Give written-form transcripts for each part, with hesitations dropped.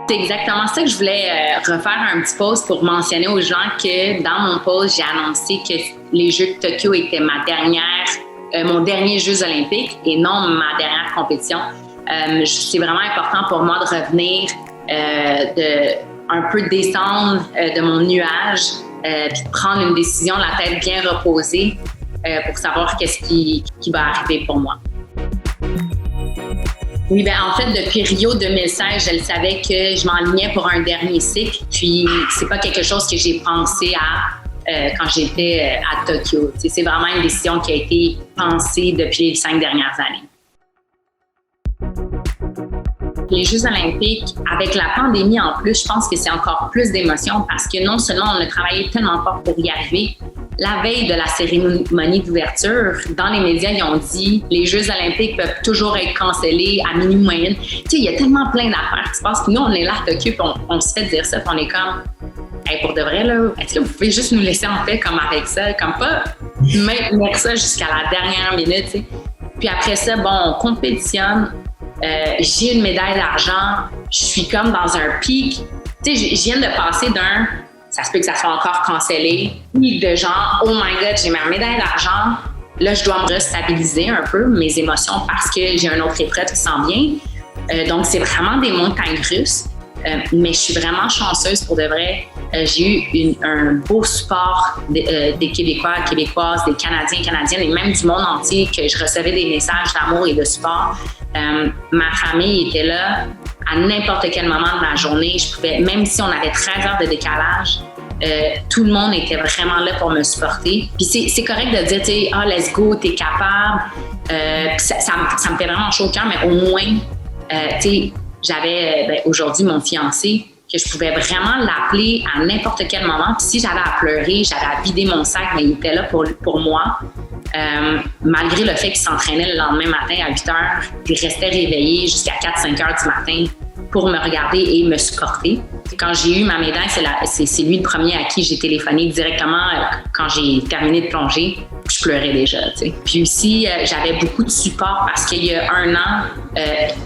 C'est exactement ça que je voulais refaire un petit post pour mentionner aux gens que dans mon post, j'ai annoncé que les Jeux de Tokyo étaient mon dernier Jeux olympiques et non ma dernière compétition. C'est vraiment important pour moi de revenir, un peu descendre de mon nuage, puis de prendre une décision, la tête bien reposée, pour savoir qu'est-ce qui va arriver pour moi. Oui, bien, en fait, depuis Rio 2016, je le savais que je m'enlignais pour un dernier cycle. Puis, c'est pas quelque chose que j'ai pensé à quand j'étais à Tokyo. T'sais, c'est vraiment une décision qui a été pensée depuis les 5 dernières années. Les Jeux olympiques, avec la pandémie en plus, je pense que c'est encore plus d'émotion parce que non seulement on a travaillé tellement fort pour y arriver, la veille de la cérémonie d'ouverture, dans les médias, ils ont dit les Jeux olympiques peuvent toujours être cancellés à minuit moyenne. Tu sais, il y a tellement plein d'affaires qui se passent. Puis nous, on est là à Tokyo, puis on se fait dire ça, puis on est comme, hey, pour de vrai, là, est-ce que vous pouvez juste nous laisser en paix comme avec ça, comme pas maintenir ça jusqu'à la dernière minute, tu sais. Puis après ça, bon, on compétitionne. J'ai une médaille d'argent. Je suis comme dans un pic. Tu sais, je viens de passer d'un ça se peut que ça soit encore cancellé, puis de genre, oh my God, j'ai ma médaille d'argent. Là, je dois me restabiliser un peu mes émotions parce que j'ai un autre épreuve qui s'en vient. Donc, c'est vraiment des montagnes russes. Mais je suis vraiment chanceuse pour de vrai. J'ai eu un beau support des Québécois, Québécoises, des Canadiens, Canadiennes et même du monde entier que je recevais des messages d'amour et de support. Ma famille était là à n'importe quel moment de la journée. Je pouvais, même si on avait 13 heures de décalage, tout le monde était vraiment là pour me supporter. Puis c'est correct de dire, tu sais, let's go, t'es capable. Ça me fait vraiment chaud au cœur, mais au moins, tu sais, j'avais aujourd'hui mon fiancé que je pouvais vraiment l'appeler à n'importe quel moment. Puis si j'avais à pleurer, j'avais à vider mon sac, mais il était là pour moi. Malgré le fait qu'il s'entraînait le lendemain matin à 8 heures, il restait réveillé jusqu'à 4-5 heures du matin pour me regarder et me supporter. Quand j'ai eu ma médaille, c'est lui le premier à qui j'ai téléphoné directement quand j'ai terminé de plonger. Je pleurais déjà, tu sais. Puis aussi, j'avais beaucoup de support parce qu'il y a 1 an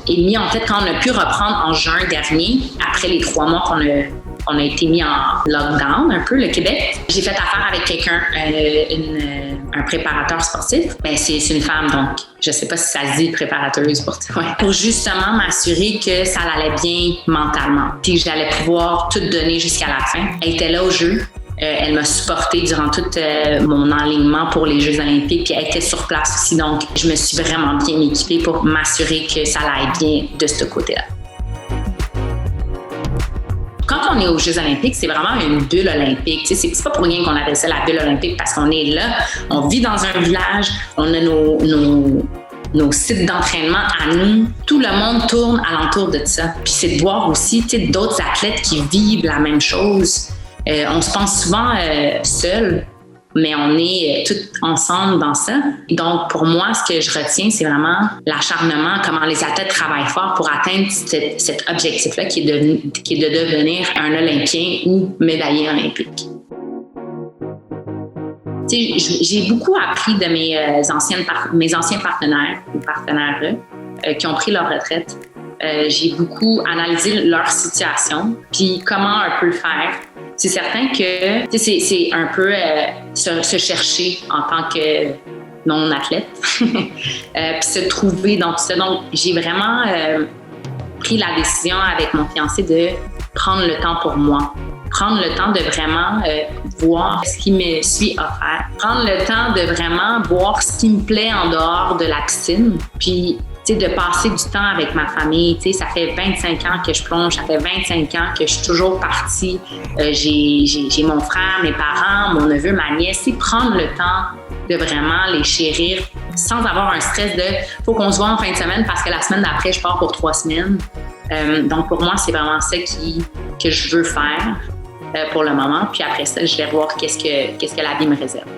et demi, en fait, quand on a pu reprendre en juin dernier, après les 3 mois qu'on a été mis en lockdown un peu, le Québec, j'ai fait affaire avec quelqu'un, un préparateur sportif. Ben, c'est une femme, donc je sais pas si ça se dit préparateuse pour justement m'assurer que ça allait bien mentalement, puis que j'allais pouvoir tout donner jusqu'à la fin. Elle était là au jeu. Elle m'a supportée durant tout mon enlignement pour les Jeux olympiques, puis elle était sur place aussi, donc je me suis vraiment bien équipée pour m'assurer que ça allait bien de ce côté-là. Quand on est aux Jeux olympiques, c'est vraiment une bulle olympique. C'est pas pour rien qu'on appelle ça la bulle olympique parce qu'on est là, on vit dans un village, on a nos sites d'entraînement à nous. Tout le monde tourne alentour de ça. Puis c'est de voir aussi d'autres athlètes qui vivent la même chose. On se pense souvent seul, mais on est tous ensemble dans ça. Donc, pour moi, ce que je retiens, c'est vraiment l'acharnement, comment les athlètes travaillent fort pour atteindre cet objectif-là qui est de devenir un Olympien ou médaillé olympique. J'ai beaucoup appris de mes anciens partenaires ou partenaires qui ont pris leur retraite. J'ai beaucoup analysé leur situation, puis comment un peu le faire. C'est certain que c'est un peu se chercher en tant que non-athlète, puis se trouver dans tout ça. Donc, j'ai vraiment pris la décision avec mon fiancé de prendre le temps pour moi. Prendre le temps de vraiment voir ce qui me suit offert. Prendre le temps de vraiment voir ce qui me plaît en dehors de la piscine. Puis, de passer du temps avec ma famille. Ça fait 25 ans que je plonge, ça fait 25 ans que je suis toujours partie. J'ai mon frère, mes parents, mon neveu, ma nièce. Prendre le temps de vraiment les chérir sans avoir un stress de « faut qu'on se voit en fin de semaine parce que la semaine d'après, je pars pour 3 semaines ». Donc, pour moi, c'est vraiment ça que je veux faire pour le moment. Puis après ça, je vais voir qu'est-ce que la vie me réserve.